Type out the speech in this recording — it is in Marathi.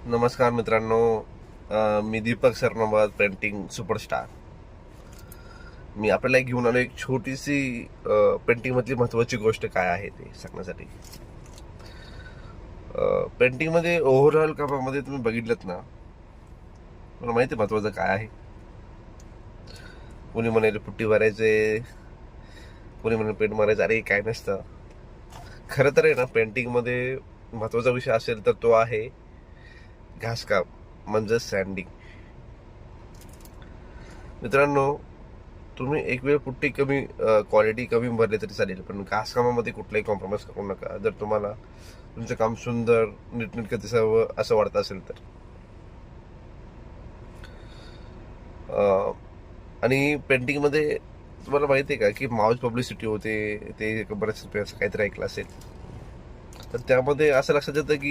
नमस्कार मित्रांनो. मी दीपक सरनोबत, पेंटिंग सुपरस्टार. मी आपल्याला घेऊन आलो एक छोटीशी पेंटिंग मधली महत्वाची गोष्ट काय आहे ते सांगण्यासाठी. पेंटिंग मध्ये ओव्हरऑल कामामध्ये तुम्ही बघितलं ना, मला माहिती आहे महत्वाचं काय आहे. कोणी म्हणाले पुट्टी मारायचे, कोणी म्हणाले पेंट मारायचं. अरे काय नसतं. खरं तर आहे ना, पेंटिंग मध्ये महत्वाचा विषय असेल तर तो आहे घासकाम, म्हणजे सँडिंग. मित्रांनो, तुम्ही एक वेळ पुट्टी कमी, क्वालिटी कमी भरली तरी चालेल, पण घासकामामध्ये कुठलाही कॉम्प्रोमाइज करू नका. जर तुम्हाला तुमचं काम सुंदर नीटनेटकं दिसावं असं वाटत असेल तर. आणि पेंटिंगमध्ये तुम्हाला माहिती आहे का की माउस पब्लिसिटी होते, ते बऱ्याच रुपयाचं काहीतरी ऐकलं असेल. तर त्यामध्ये असं लक्षात येतं की